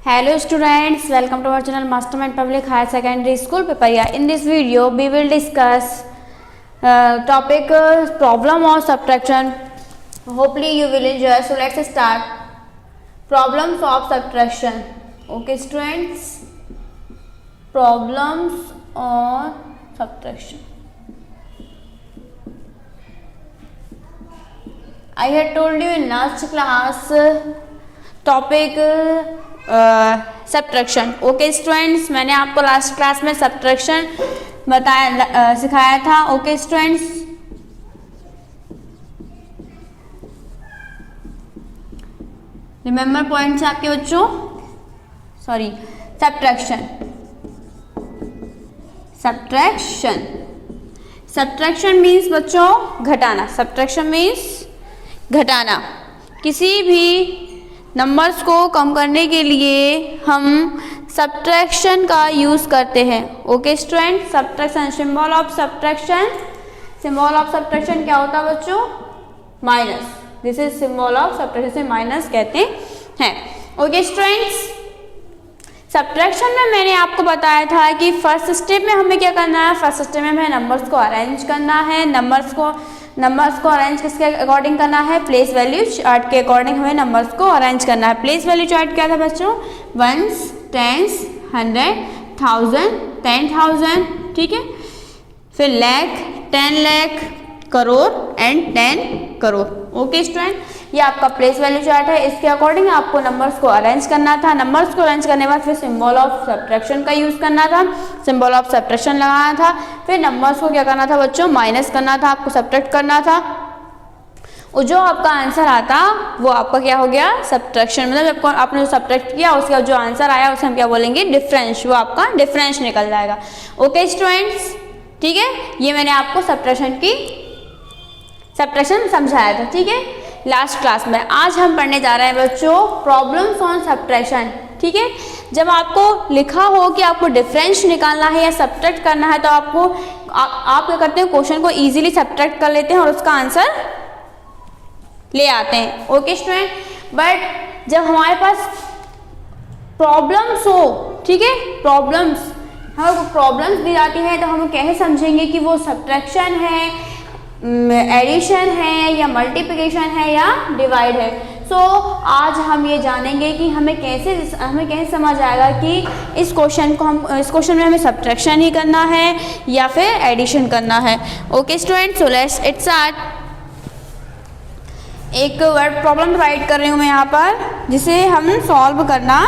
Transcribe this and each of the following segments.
Hello students, welcome to our channel Mastermind Public Higher Secondary School Pipariya. In this video, we will discuss topic problem of subtraction. Hopefully you will enjoy. So let's start. Problems of subtraction. Okay students, problems of subtraction. I had told you in last class topic subtraction. Okay students, मैंने आपको last class में subtraction बताया सिखाया था. Okay students, remember points आपके बच्चों. Sorry, subtraction. Subtraction subtraction means बच्चों घटाना. सब्ट्रैक्शन मीन्स घटाना. किसी भी नंबर्स को कम करने के लिए हम सब्ट्रैक्शन का यूज़ करते हैं. Okay student, subtraction, symbol of subtraction. Symbol of subtraction क्या होता है बच्चों? Minus. This is symbol of subtraction, से माइनस कहते हैं. ओके स्टूडेंट्स, सब्ट्रैक्शन में मैंने आपको बताया था कि फर्स्ट स्टेप में हमें क्या करना है. फर्स्ट स्टेप में हमें नंबर्स को अरेंज करना है. नंबर्स को अरेंज किसके अकॉर्डिंग करना है? प्लेस वैल्यू चार्ट के अकॉर्डिंग हमें नंबर्स को अरेंज करना है. प्लेस वैल्यू चार्ट क्या था बच्चों? Ones, tens, 100, 1000, 10,000. ठीक है. फिर lakh, 10 lakh, crore and 10 crore. Okay student, ये आपका प्लेस वैल्यू चार्ट है. इसके अकॉर्डिंग आपको नंबर्स को अरेंज करना था. नंबर्स को अरेंज करने के बाद फिर सिंबल ऑफ सब्ट्रैक्शन का यूज करना था. सिंबल ऑफ सब्ट्रैक्शन लगाना था. फिर नंबर्स को क्या करना था बच्चों? माइनस करना था. आपको सब्ट्रैक्ट करना था. और जो आपका आंसर आता वो आपका क्या हो गया? सब्ट्रैक्शन. मतलब जब आपने जो सब्ट्रैक्ट किया उसका जो आंसर आया उसे हम क्या बोलेंगे? डिफरेंस. वो आपका डिफरेंस निकल जाएगा. ओके स्टूडेंट्स, ठीक है. ये मैंने आपको सब्ट्रैक्शन समझाया था. ठीक है, लास्ट क्लास में. आज हम पढ़ने जा रहे हैं बच्चों प्रॉब्लम्स ऑन सब्ट्रैक्शन. ठीक है. जब आपको लिखा हो कि आपको डिफरेंस निकालना है या सब्ट्रैक्ट करना है तो आपको आप क्या करते हैं? क्वेश्चन को इजीली सब्ट्रैक्ट कर लेते हैं और उसका आंसर ले आते हैं. ओके स्टूडेंट, बट जब हमारे पास प्रॉब्लम्स हो, ठीक है, हमें प्रॉब्लम्स दी जाती है तो हम कैसे समझेंगे कि वो सब्ट्रैक्शन है, एडिशन है या मल्टीप्लिकेशन है या डिवाइड है. सो आज हम ये जानेंगे कि हमें कैसे समझ आएगा कि इस क्वेश्चन में हमें सब्ट्रैक्शन ही करना है या फिर एडिशन करना है. Okay student, so let's start. एक वर्ड प्रॉब्लम राइट कर रही हूँ मैं यहाँ पर, जिसे हम सॉल्व करना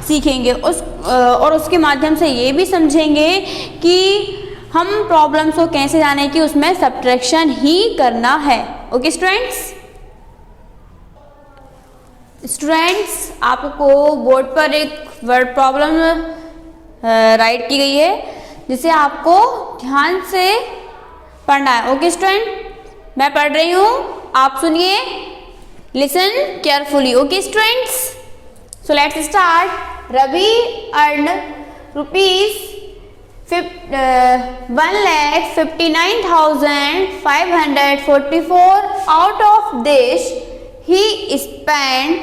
सीखेंगे. और उसके माध्यम से ये भी समझेंगे कि हम प्रॉब्लम्स को कैसे जाने कि उसमें सब्ट्रैक्शन ही करना है. ओके स्टूडेंट्स, आपको बोर्ड पर एक वर्ड प्रॉब्लम राइट की गई है जिसे आपको ध्यान से पढ़ना है. ओके स्टूडेंट, मैं पढ़ रही हूँ, आप सुनिए. Listen carefully. Okay students, so let's start. Ravi earn rupees 1,59,544. Out of this, he spent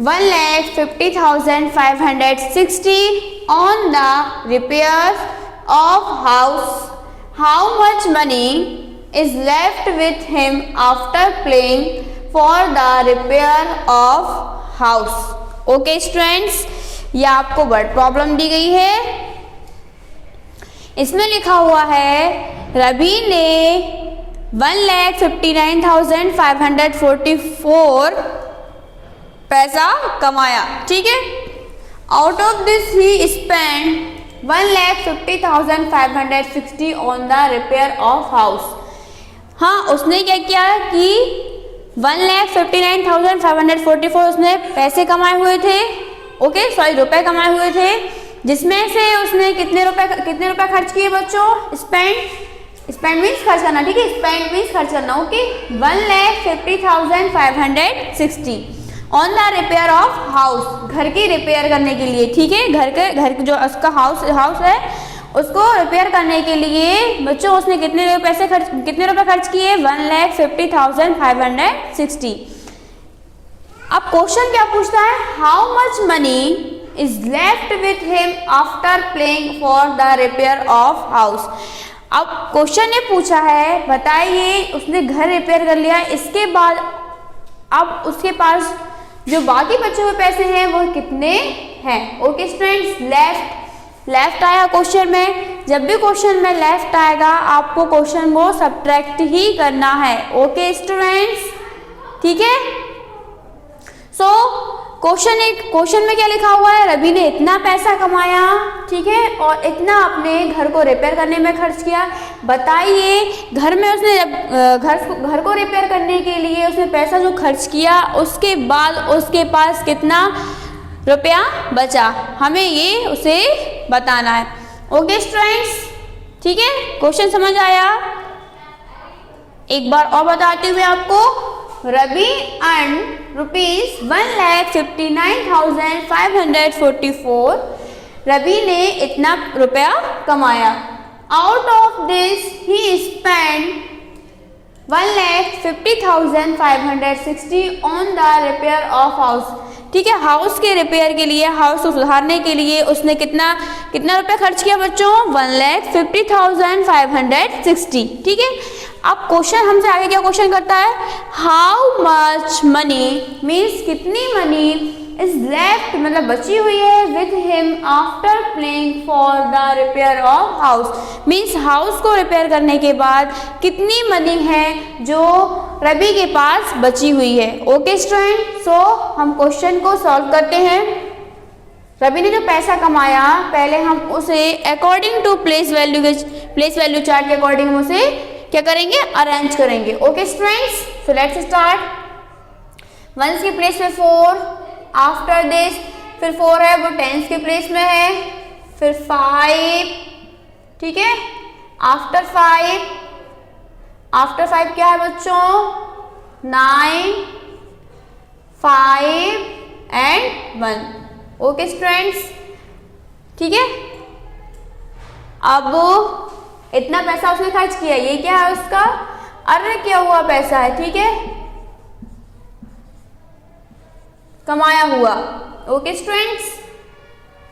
1,50,560 on the repairs of house. How much money is left with him after paying for the repair of house? Okay students, ये आपको word problem दी गई है. इसमें लिखा हुआ है रवि ने 1,59,544 पैसा कमाया. ठीक है. Out of this he spend 1,50,560 on the repair of house. हाँ, उसने क्या किया कि 1,59,544 उसने पैसे कमाए हुए थे. ओके, सॉरी, रुपए कमाए हुए थे, जिसमें से उसने कितने रुपए खर्च किए बच्चों? स्पेंड मीन्स खर्च करना. ठीक है, स्पेंड मीन्स खर्च करना. Okay, 1,50,560 on the repair of house. घर की रिपेयर करने के लिए. ठीक है, घर जो उसका हाउस है उसको रिपेयर करने के लिए बच्चों उसने कितने रुपए खर्च किए? 1,50,560. अब क्वेश्चन क्या पूछता है? How much money is left with him after paying for the repair of house. अब क्वेश्चन ने पूछा है, बताइए उसने घर रिपेयर कर लिया, इसके बाद अब उसके पास जो बाकी बचे हुए पैसे हैं वो कितने हैं। ओके स्टूडेंट्स, लेफ्ट आया क्वेश्चन में, जब भी क्वेश्चन में लेफ्ट आएगा आपको क्वेश्चन को सब्ट्रैक्ट ही करना है। ओके स्टूडेंट्स, ठीक है। सो क्वेश्चन में क्या लिखा हुआ है, रवि ने इतना पैसा कमाया, ठीक है, और इतना अपने घर को रिपेयर करने में खर्च किया। बताइए घर में उसने घर को रिपेयर करने के लिए उसने पैसा जो खर्च किया, उसके बाद उसके पास कितना रुपया बचा, हमें ये उसे बताना है। ओके स्टूडेंट्स, ठीक है, क्वेश्चन समझ आया। एक बार और बताते हुए आपको, रवि अर्न ₹1,59,544, रवि ने इतना रुपया कमाया। Out of this he spend 1,50,560 on the repair of house, ठीक है, हाउस के रिपेयर के लिए, हाउस को सुधारने के लिए उसने कितना रुपया खर्च किया बच्चों, 1,50,560, ठीक है। अब क्वेश्चन हमसे आगे क्या क्वेश्चन करता है, हाउ मच मनी मीन्स कितनी मनी इज लेफ्ट मतलब बची हुई है with him after paying for the repair of house, means house को रिपेयर करने के बाद कितनी मनी है जो रवि के पास बची हुई है। ओके स्टूडेंट, सो हम क्वेश्चन को सॉल्व करते हैं। रवि ने जो पैसा कमाया, पहले हम उसे according to place value chart के अकॉर्डिंग हम उसे क्या करेंगे, अरेंज करेंगे। Okay students, so let's start. Ones की प्लेस पे 4, आफ्टर दिस फिर 4 है वो टेंस की प्लेस में है, फिर 5, ठीक है, आफ्टर 5 क्या है बच्चों, 9, 5 एंड 1। ओके स्टूडेंट्स, ठीक है। अब इतना पैसा उसने खर्च किया, ये क्या है उसका अर्न किया हुआ पैसा है, ठीक है, कमाया हुआ। ओके स्टूडेंट्स,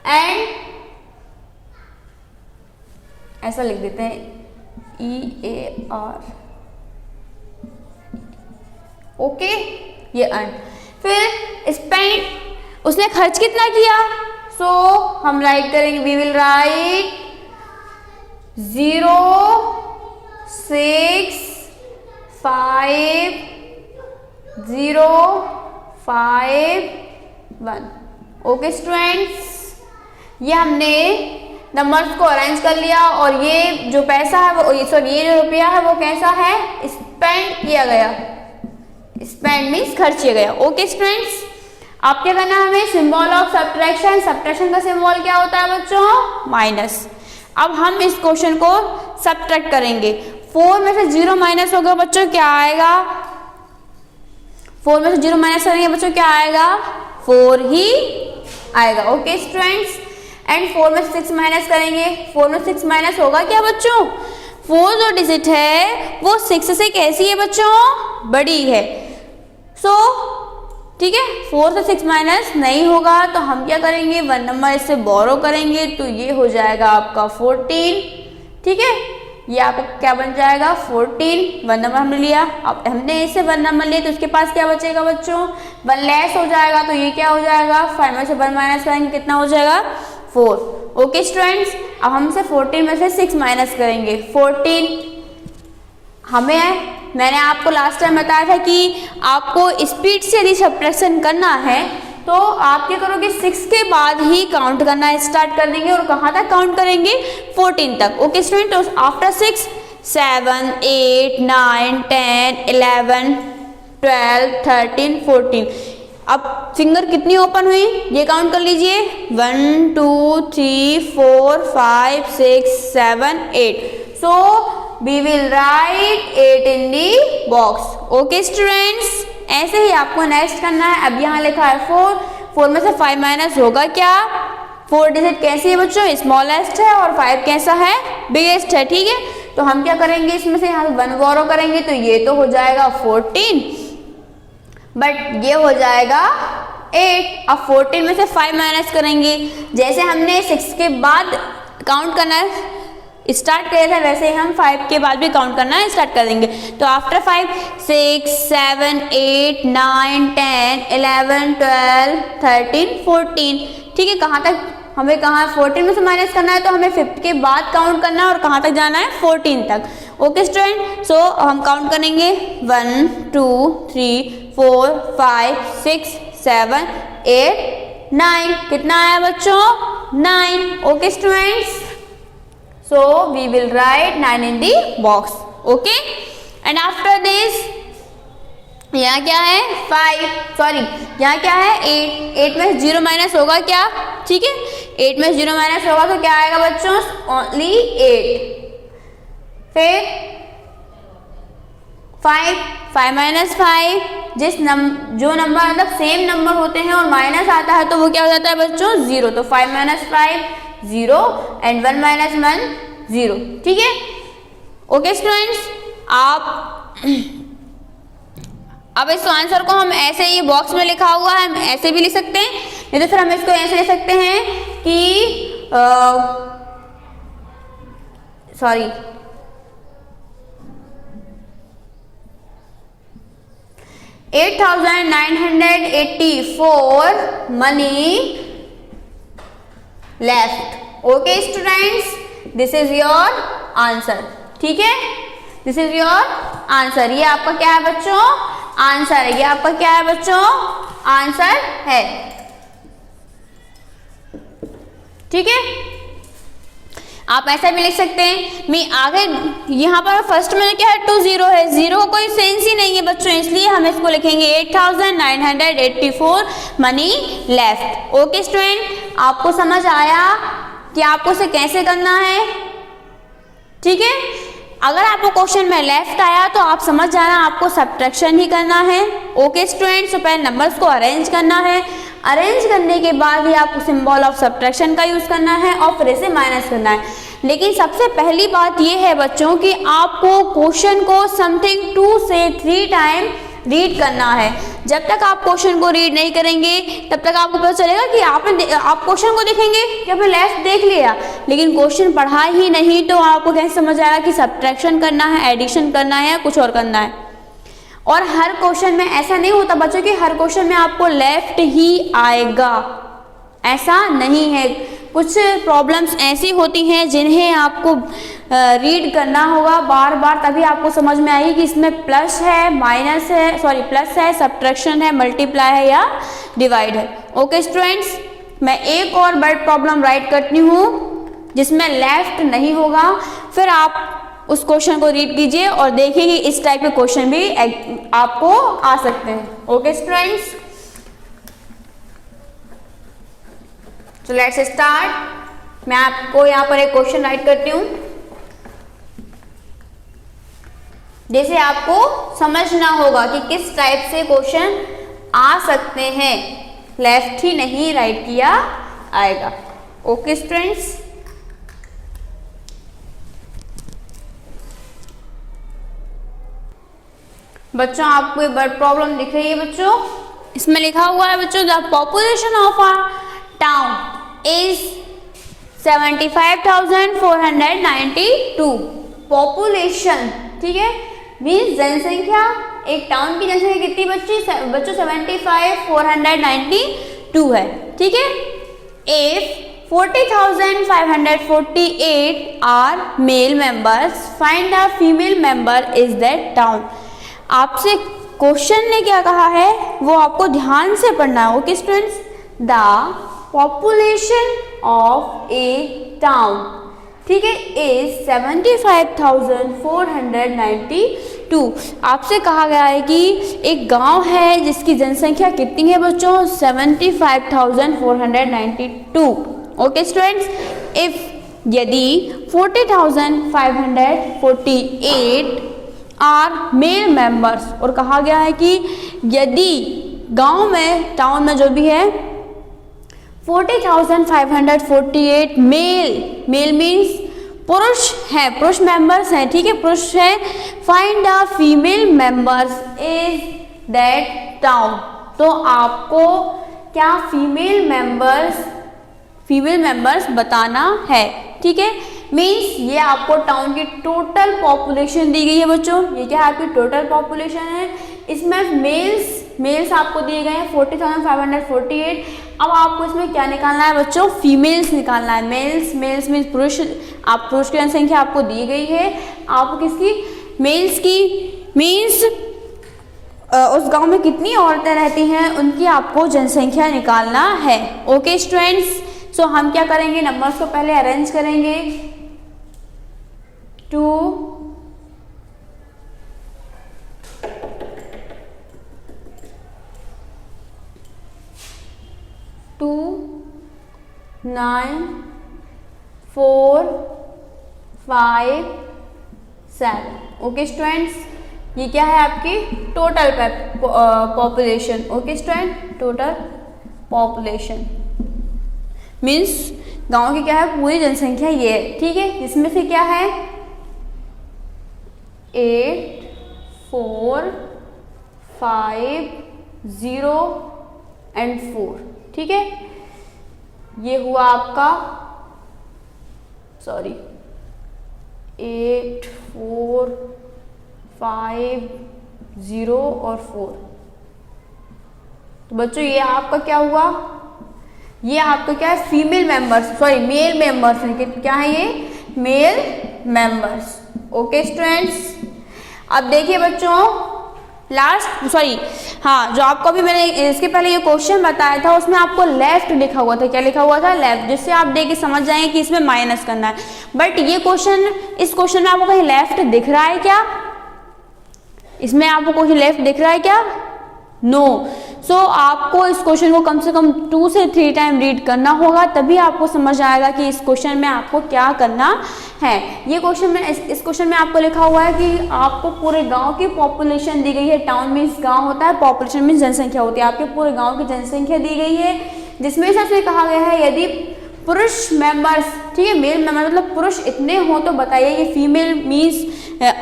एंड ऐसा लिख देते हैं EAR, ओके, ये अर्न। फिर स्पेंड, उसने खर्च कितना किया, सो हम राइट करेंगे, we will write 0, 6, 5, 0, 5, 1। Okay students, ये हमने नंबर्स को अरेंज कर लिया और ये जो पैसा है वो ये जो रुपया है वो कैसा है, स्पेंड किया गया, स्पेंड मीन्स खर्च किया गया। ओके स्टूडेंट्स, आप क्या करना है, हमें सिंबल ऑफ सब्ट्रैक्शन का सिंबल क्या होता है बच्चों, माइनस। अब हम इस क्वेश्चन को सब्ट्रैक्ट करेंगे, 4 में से 0 माइनस होगा बच्चों, क्या आएगा, 4 में से 0 माइनस करेंगे बच्चों, क्या आएगा, 4 ही आएगा। ओके स्टूडेंट्स, एंड 4 में 6 माइनस करेंगे, 4 में 6 माइनस होगा क्या बच्चों, 4 जो डिजिट है वो 6 से कैसी है बच्चों, बड़ी है। सो ठीक है, 4 से 6 माइनस नहीं होगा तो हम क्या करेंगे, 1 नंबर इससे बोरो करेंगे तो ये हो जाएगा आपका 14, ठीक है, ये आपका क्या बन जाएगा 14, 1 नंबर हमने लिया। अब हमने इससे 1 नंबर लिया तो उसके पास क्या बचेगा बच्चों, 1 लेस हो जाएगा तो ये क्या हो जाएगा, 5 में से 1 माइनस करेंगे कितना हो जाएगा 4। ओके स्टूडेंट्स, अब हमसे 14 में से 6 माइनस करेंगे 14। मैंने आपको लास्ट टाइम बताया था कि आपको स्पीड से यदि सब्ट्रैक्शन करना है तो आप क्या करोगे, 6 के बाद ही काउंट करना स्टार्ट कर देंगे और कहाँ तक काउंट करेंगे, 14 तक। ओके स्टूडेंट, तो आफ्टर 6 7 8 9 10 11 12 13 14। अब फिंगर कितनी ओपन हुई ये काउंट कर लीजिए, 1 2 3 4 5 6 7 8। सो we will write 8 in the box. Okay students, ऐसे ही आपको नेक्स्ट करना है। अब यहाँ लिखा है 4 में से 5 माइनस होगा क्या, 4 डिजिट कैसी है बच्चों, स्मॉलेस्ट है और 5 कैसा है, बिगेस्ट है, ठीक है। तो हम क्या करेंगे, इसमें से यहाँ 1 बोरो करेंगे तो ये तो हो जाएगा 14, बट ये हो जाएगा 8। अब 14 में से 5 माइनस करेंगे, जैसे हमने 6 के बाद काउंट करना स्टार्ट किया था वैसे ही हम 5 के बाद भी काउंट करना स्टार्ट कर देंगे। तो आफ्टर 5 6 7 8 9 10 11 12 13 14। ठीक है, कहाँ तक हमें, कहाँ 14 में से माइनस करना है तो हमें 5 के बाद काउंट करना है और कहाँ तक जाना है 14 तक। ओके स्टूडेंट, सो हम काउंट करेंगे 1 2 3 4 5 6 7 8 9। कितना आया बच्चों? 9। Okay students, so we will write 9 in the box. Okay, and after this यहाँ क्या है 5, सॉरी यहाँ क्या है 8। 8 में 0 माइनस होगा क्या? ठीक है, 8 में 0 माइनस होगा तो क्या आएगा बच्चों? ओनली 8। फिर 5 माइनस 5, जो नंबर मतलब सेम नंबर होते हैं और माइनस आता है तो वो क्या हो जाता है बच्चों? 0। तो 5 माइनस 5 0 एंड 1 माइनस 1 0। ठीक है, ओके स्टूडेंट्स, आप अब इस आंसर को हम ऐसे, ये बॉक्स में लिखा हुआ है, हम ऐसे भी लिख सकते हैं, नहीं तो फिर हम इसको ऐसे लिख सकते हैं कि sorry 8984 money left. Okay students, this is your answer. ठीक है, दिस इज योर आंसर। ये आपका क्या है बच्चों? आंसर है। ये आपका क्या है बच्चों? आंसर है। ठीक है, आप ऐसा भी लिख सकते हैं। मैं आगे यहाँ पर फर्स्ट में क्या है 2 0 है, 0 का कोई सेंस ही नहीं है बच्चों, इसलिए हम इसको लिखेंगे 8984 मनी लेफ्ट। ओके स्टूडेंट, आपको समझ आया कि आपको इसे कैसे करना है? ठीक है, अगर आपको क्वेश्चन में लेफ्ट आया तो आप समझ जाना आपको सब्ट्रैक्शन ही करना है। ओके स्टूडेंट, सो पहले नंबर्स को अरेंज करना है, अरेंज करने के बाद ही आपको सिंबल ऑफ सब्ट्रैक्शन का यूज करना है और फिर इसे माइनस करना है। लेकिन सबसे पहली बात यह है बच्चों कि आपको क्वेश्चन को समथिंग 2 से 3 टाइम रीड करना है। जब तक आप क्वेश्चन को रीड नहीं करेंगे तब तक आपको पता चलेगा कि आप क्वेश्चन को देखेंगे कि आपने लेफ्ट देख लिया, लेकिन क्वेश्चन पढ़ा ही नहीं तो आपको कैसे समझ आएगा कि सब्ट्रैक्शन करना है, एडिशन करना है या कुछ और करना है। और हर क्वेश्चन में ऐसा नहीं होता बच्चों कि हर क्वेश्चन में आपको लेफ्ट ही आएगा, ऐसा नहीं है। कुछ प्रॉब्लम्स ऐसी होती हैं जिन्हें आपको रीड करना होगा बार बार, तभी आपको समझ में आएगी कि इसमें प्लस है, माइनस है, सॉरी प्लस है, सब्ट्रैक्शन है, मल्टीप्लाई है या डिवाइड है। ओके स्टूडेंट्स, मैं एक और वर्ड प्रॉब्लम राइट करती हूँ जिसमें लेफ्ट नहीं होगा, फिर आप उस क्वेश्चन को रीड कीजिए और देखिए कि इस टाइप के क्वेश्चन भी आपको आ सकते हैं। ओके स्टूडेंट्स, तो लेट्स स्टार्ट। मैं आपको यहाँ पर एक क्वेश्चन राइट करती हूँ, जैसे आपको समझना होगा कि किस टाइप से क्वेश्चन आ सकते हैं, लेफ्ट ही नहीं राइट किया आएगा। ओके स्टूडेंट्स, बच्चों आपको एक वर्ड प्रॉब्लम दिख रही है बच्चों, इसमें लिखा हुआ है बच्चों the population of a town is 75,492। Population, ठीक है, मीन्स जनसंख्या, एक टाउन की जनसंख्या कितनी बच्चों 75,492 है। ठीक है, if 40,548 are male members, find the female member is that town. आपसे क्वेश्चन ने क्या कहा है वो आपको ध्यान से पढ़ना है। Okay students, the population of A town, ठीक है, इज 75,492। आपसे कहा गया है कि एक गांव है जिसकी जनसंख्या कितनी है बच्चों 75,492। ओके स्टूडेंट्स, इफ यदि 40,548 आर मेल मेंबर्स, और कहा गया है कि यदि गांव में, टाउन में जो भी है 40,548 मेल मीन्स पुरुष है, पुरुष मेंबर्स हैं, ठीक है, पुरुष है, find the female members is that town. तो आपको क्या फीमेल मेंबर्स बताना है, ठीक है। मीन्स ये आपको टाउन की टोटल पॉपुलेशन दी गई है बच्चों, ये क्या है आपकी टोटल पॉपुलेशन है। इसमें मेल्स आपको दिए गए हैं 40,548। अब आपको इसमें क्या निकालना है बच्चों, फीमेल्स निकालना है। मेल्स मीन्स पुरुष, आप पुरुष की जनसंख्या आपको दी गई है, आपको किसकी, मेल्स की। मीन्स उस गांव में कितनी औरतें रहती हैं उनकी आपको जनसंख्या निकालना है। ओके स्टूडेंट्स, सो हम क्या करेंगे, नंबर्स को पहले अरेंज करेंगे। 2 9 4 5 7। ओके स्टूडेंट्स, ये क्या है आपकी total population. Okay student, total population means गांव की क्या है पूरी जनसंख्या ये है, ठीक है। इसमें से क्या है 8 4 5 0 एंड 4, ठीक है। ये हुआ आपका 8 4 5 0 और 4। तो बच्चों ये आपका क्या हुआ, ये आपका क्या है फीमेल मेंबर्स, मेल मेंबर्स हैं। क्या है ये, मेल मेंबर्स। ओके स्टूडेंट्स, अब देखिए बच्चों जो आपको अभी मैंने इसके पहले ये क्वेश्चन बताया था उसमें आपको लेफ्ट लिखा हुआ था। क्या लिखा हुआ था, लेफ्ट, जिससे आप देख के समझ जाएंगे कि इसमें माइनस करना है। बट ये इस क्वेश्चन में आपको कहीं लेफ्ट दिख रहा है क्या, इसमें आपको क्वेश्चन लेफ्ट दिख रहा है क्या, नो। सो आपको इस क्वेश्चन को कम से कम 2 से 3 टाइम रीड करना होगा, तभी आपको समझ आएगा कि इस क्वेश्चन में आपको क्या करना है। ये क्वेश्चन में इस क्वेश्चन में आपको लिखा हुआ है कि आपको पूरे गांव की पॉपुलेशन दी गई है। टाउन मीन्स गांव होता है, पॉपुलेशन मीन्स जनसंख्या होती है। आपके पूरे गांव की जनसंख्या दी गई है, जिसमें सबसे कहा गया है यदि पुरुष मेंबर्स, ठीक है, मेल मेंबर मतलब पुरुष इतने हो तो बताइए ये फीमेल मीन्स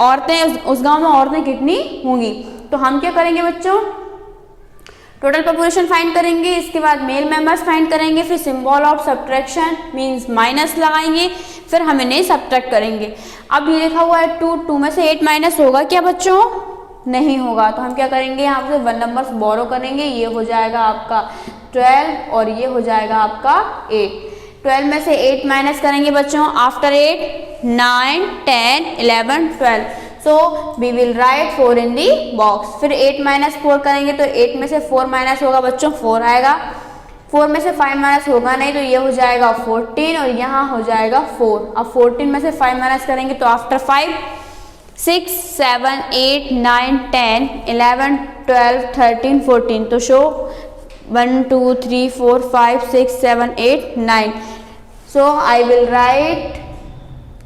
औरतें, उस गाँव में औरतें कितनी होंगी। तो हम क्या करेंगे बच्चों, टोटल पॉपुलेशन फाइंड करेंगे, इसके बाद मेल मेंबर्स फाइंड करेंगे, फिर symbol of subtraction means minus लगाएंगे, फिर हम इन्हें सब्ट्रैक्ट करेंगे। अब ये लिखा हुआ है 2 में से 8 माइनस होगा क्या बच्चों, नहीं होगा। तो हम क्या करेंगे, यहाँ से 1 नंबर्स बोरो करेंगे, ये हो जाएगा आपका 12 और ये हो जाएगा आपका 8। 12 में से 8 माइनस करेंगे बच्चों, after 8 9 10 11 12। So we will write 4 in the box. फिर 8 माइनस 4 करेंगे तो 8 में से 4 माइनस होगा बच्चों 4 आएगा। 4 में से 5 माइनस होगा नहीं, तो ये हो जाएगा 14 और यहाँ हो जाएगा 4। अब 14 में से 5 माइनस करेंगे तो आफ्टर 5 6 7 8 9 10 11 12 13 14। तो show 1 2 3 4 5 6 7 8 9। So I will write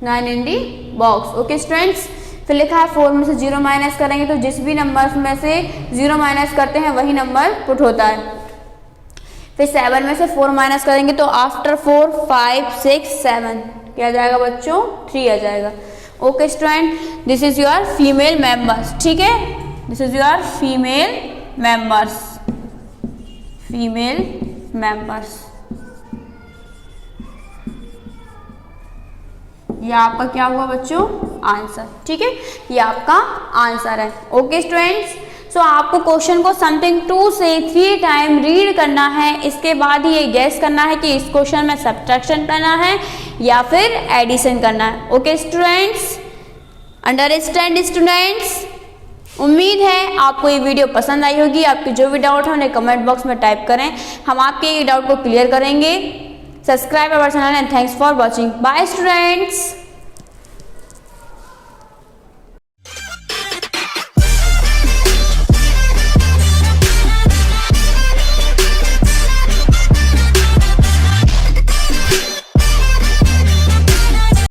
9 in the box. Okay students, फिर लिखा है 4 में से 0 माइनस करेंगे तो जिस भी नंबर में से 0 माइनस करते हैं वही नंबर पुट होता है। फिर 7 में से 4 माइनस करेंगे तो आफ्टर 4 5 6 7 क्या आ जाएगा बच्चों, 3 आ जाएगा। Okay student, this is your female members, ठीक है, this is your female members, female members. ये आपका क्या हुआ बच्चों, आंसर, ठीक है, ये आपका आंसर है। ओके स्टूडेंट्स, सो आपको क्वेश्चन को समथिंग 2 से 3 टाइम रीड करना है, इसके बाद ही ये गैस करना है कि इस क्वेश्चन में सब्ट्रैक्शन करना है या फिर एडिशन करना है। Okay students, understand students. उम्मीद है आपको ये वीडियो पसंद आई होगी। आपके जो भी डाउट है उन्हें कमेंट बॉक्स में टाइप करें, हम आपके ये डाउट को क्लियर करेंगे। Subscribe our channel and thanks for watching. Bye students.